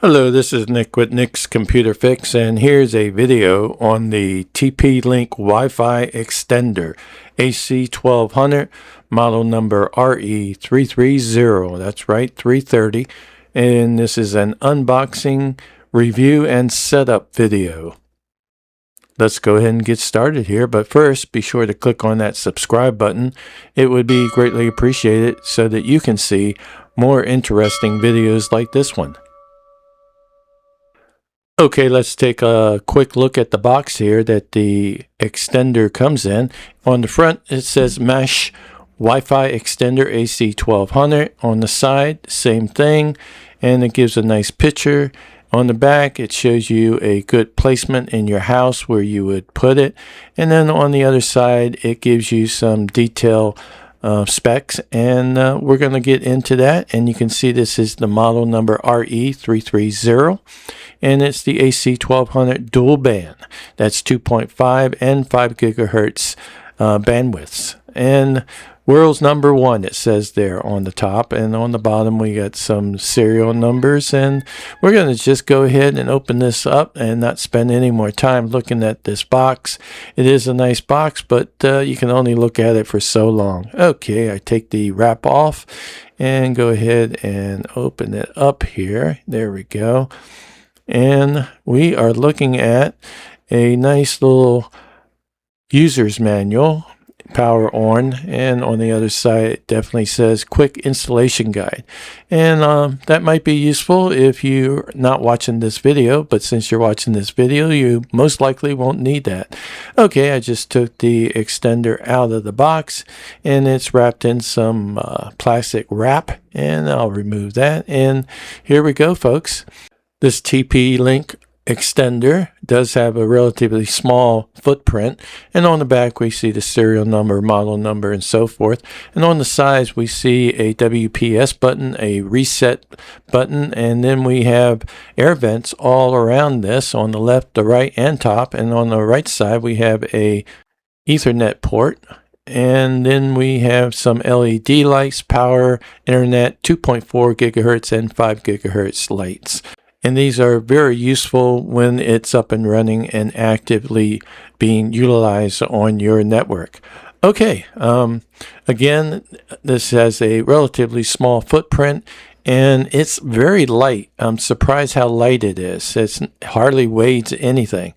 Hello, this is Nick with Nick's Computer Fix, and here's a video on the TP-Link Wi-Fi Extender AC1200, model number RE330. That's right, 330. And this is an unboxing, review, and setup video. Let's go ahead and get started here, but first be sure to click on that subscribe button. It would be greatly appreciated so that you can see more interesting videos like this one. Okay, let's take a quick look at the box here that the extender comes in. On the front, it says Mesh Wi-Fi Extender AC1200. On the side, same thing, and it gives a nice picture. On the back, it shows you a good placement in your house where you would put it. And then on the other side, it gives you some detail specs, and we're going to get into that. And you can see this is the model number RE330, and it's the AC1200 dual band. That's 2.5 and 5 gigahertz bandwidths, and world's number one, it says there on the top, and on the bottom we got some serial numbers. And we're going to just go ahead and open this up and not spend any more time looking at this box. It is a nice box, but you can only look at it for so long. Okay, I take the wrap off and go ahead and open it up here. There we go, and we are looking at a nice little user's manual, power on, and on the other side it definitely says quick installation guide. And that might be useful if you're not watching this video, but since you're watching this video, you most likely won't need that. Okay, I just took the extender out of the box, and it's wrapped in some plastic wrap, and I'll remove that. And here we go, folks. This TP-Link extender does have a relatively small footprint, and on the back we see the serial number, model number, and so forth. And on the sides we see a WPS button, a reset button, and then we have air vents all around this on the left, the right, and top. And on the right side we have a Ethernet port, and then we have some LED lights, power, internet, 2.4 gigahertz and 5 gigahertz lights. And these are very useful when it's up and running and actively being utilized on your network. Okay, again, this has a relatively small footprint, and it's very light. I'm surprised how light it is. It hardly weighs anything,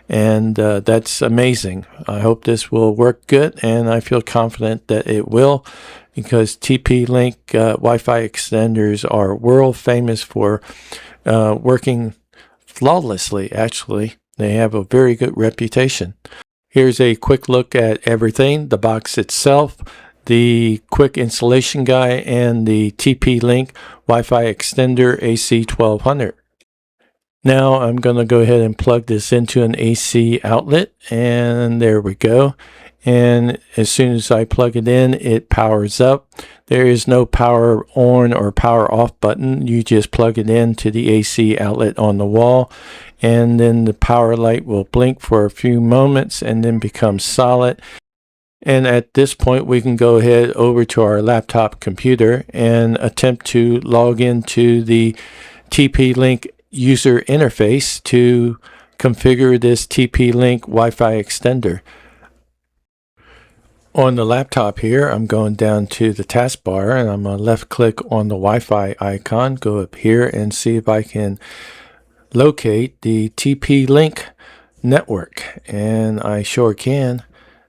and that's amazing. I hope this will work good, and I feel confident that it will, because TP-Link Wi-Fi extenders are world famous for working flawlessly. Actually, they have a very good reputation. Here's a quick look at everything: the box itself, the quick installation guide, and the TP-Link Wi-Fi Extender AC1200. Now I'm going to go ahead and plug this into an AC outlet, and there we go. And as soon as I plug it in, it powers up. There is no power on or power off button. You just plug it into the AC outlet on the wall, and then the power light will blink for a few moments and then become solid. And at this point, we can go ahead over to our laptop computer and attempt to log into the TP-Link user interface to configure this TP-Link Wi-Fi extender. On the laptop here, I'm going down to the taskbar, and I'm going to left click on the Wi-Fi icon, go up here and see if I can locate the TP-Link network. And I sure can.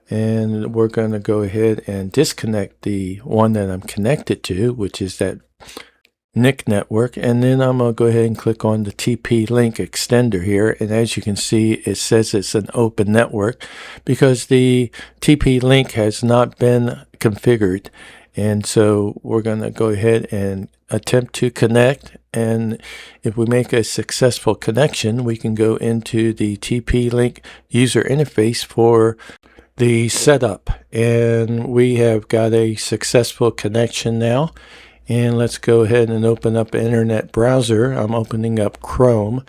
And we're going to go ahead and disconnect the one that I'm connected to, which is that NIC network, and then I'm going to go ahead and click on the TP-Link extender here. And as you can see, it says it's an open network because the TP-Link has not been configured. And so we're going to go ahead and attempt to connect, and if we make a successful connection, we can go into the TP-Link user interface for the setup. And we have got a successful connection now. And let's go ahead and open up an internet browser. I'm opening up Chrome.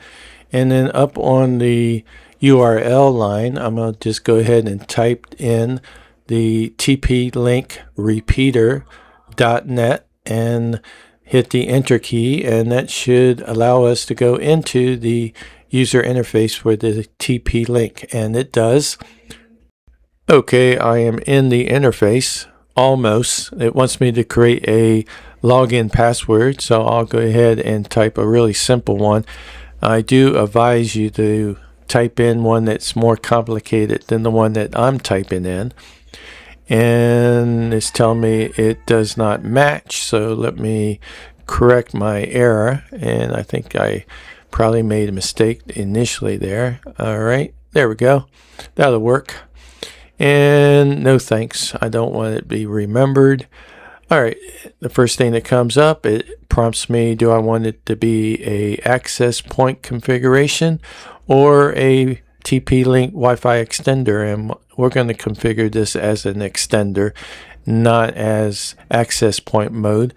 And then up on the URL line, I'm going to just go ahead and type in the TP-Link Repeater.net. And hit the enter key, and that should allow us to go into the user interface for the TP-Link, and it does. Okay, I am in the interface, almost. It wants me to create a login password, so I'll go ahead and type a really simple one. I do advise you to type in one that's more complicated than the one that I'm typing in. And it's telling me it does not match, so let me correct my error. And I think I probably made a mistake initially there. All right, there we go. That'll work. And no thanks, I don't want it to be remembered. All right, the first thing that comes up, it prompts me, do I want it to be a access point configuration or a TP-Link Wi-Fi extender? And we're going to configure this as an extender, not as access point mode.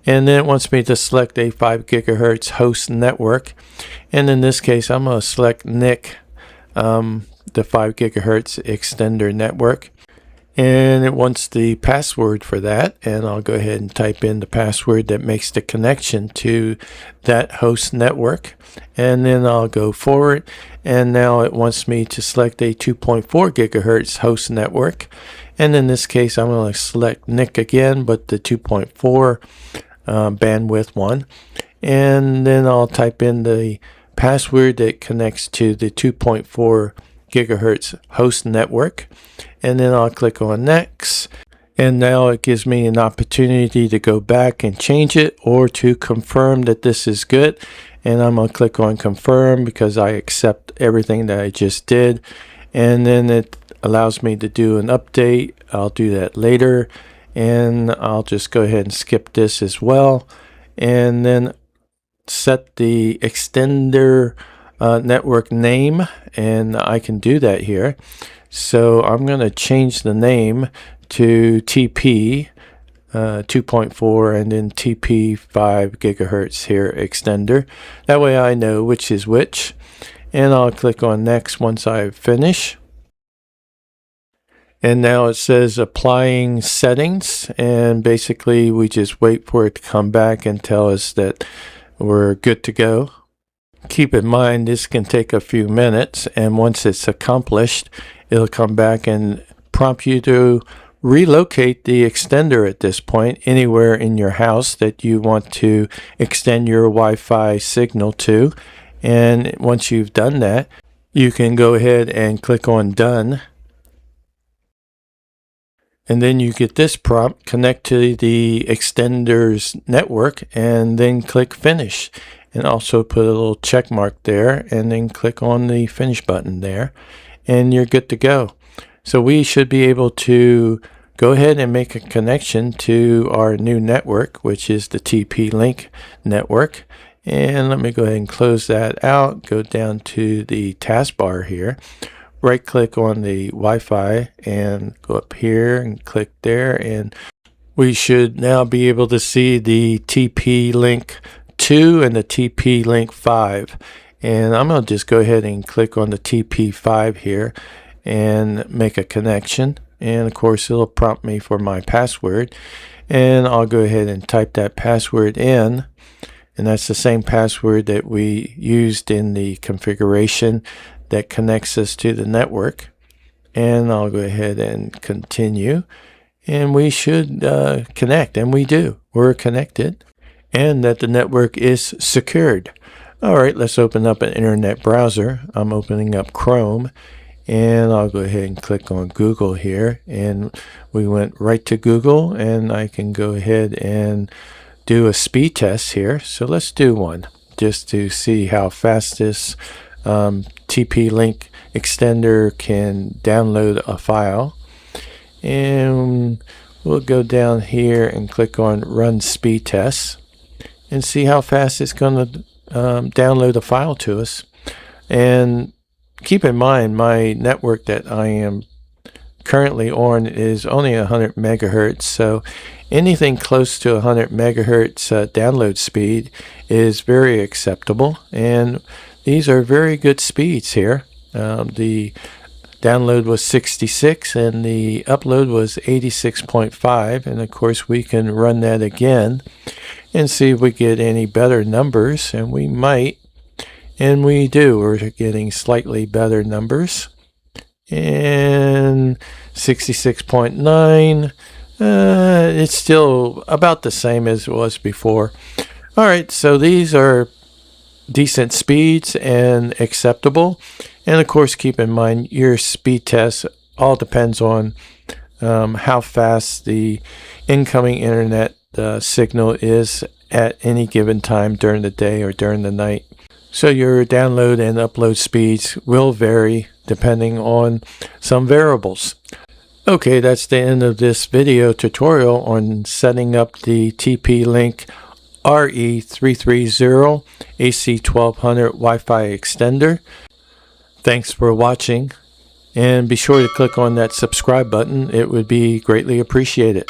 And then it wants me to select a 5 gigahertz host network. And in this case, I'm going to select NIC, the 5 gigahertz extender network. And it wants the password for that, and I'll go ahead and type in the password that makes the connection to that host network, and then I'll go forward. And now it wants me to select a 2.4 gigahertz host network, and in this case I'm going to select NIC again, but the 2.4 bandwidth one, and then I'll type in the password that connects to the 2.4 gigahertz host network, and then I'll click on next. And now it gives me an opportunity to go back and change it or to confirm that this is good. And I'm going to click on confirm because I accept everything that I just did. And then it allows me to do an update. I'll do that later. And I'll just go ahead and skip this as well. And then set the extender network name, and I can do that here. So I'm going to change the name to TP 2.4 and then TP 5 gigahertz here extender. That way I know which is which, and I'll click on next once I finish. And now it says applying settings, and basically we just wait for it to come back and tell us that we're good to go. Keep in mind this can take a few minutes, and once it's accomplished, it'll come back and prompt you to relocate the extender at this point anywhere in your house that you want to extend your Wi-Fi signal to. And once you've done that, you can go ahead and click on done. And then you get this prompt, connect to the extender's network, and then click finish. And also put a little check mark there, and then click on the finish button there, and you're good to go. So we should be able to go ahead and make a connection to our new network, which is the TP-Link network. And let me go ahead and close that out, go down to the taskbar here, right click on the Wi-Fi and go up here and click there, and we should now be able to see the TP-Link 2 and the TP-Link 5. And I'm going to just go ahead and click on the TP5 here and make a connection. And of course it'll prompt me for my password, and I'll go ahead and type that password in, and that's the same password that we used in the configuration that connects us to the network. And I'll go ahead and continue, and we should connect, and we do. We're connected, and that the network is secured. All right, let's open up an internet browser. I'm opening up Chrome, and I'll go ahead and click on Google here, and we went right to Google, and I can go ahead and do a speed test here. So let's do one just to see how fast this TP-Link extender can download a file. And we'll go down here and click on run speed tests and see how fast it's going to download a file to us. And keep in mind, my network that I am currently on is only 100 megahertz, so anything close to 100 megahertz download speed is very acceptable, and these are very good speeds here. The download was 66 and the upload was 86.5. And of course we can run that again and see if we get any better numbers, and we might, and we do. We're getting slightly better numbers. And 66.9, it's still about the same as it was before. All right, so these are decent speeds and acceptable. And of course, keep in mind your speed test all depends on how fast the incoming internet signal is at any given time during the day or during the night. So your download and upload speeds will vary depending on some variables. Okay, that's the end of this video tutorial on setting up the TP-Link RE330 AC1200 Wi-Fi extender. Thanks for watching, and be sure to click on that subscribe button. It would be greatly appreciated.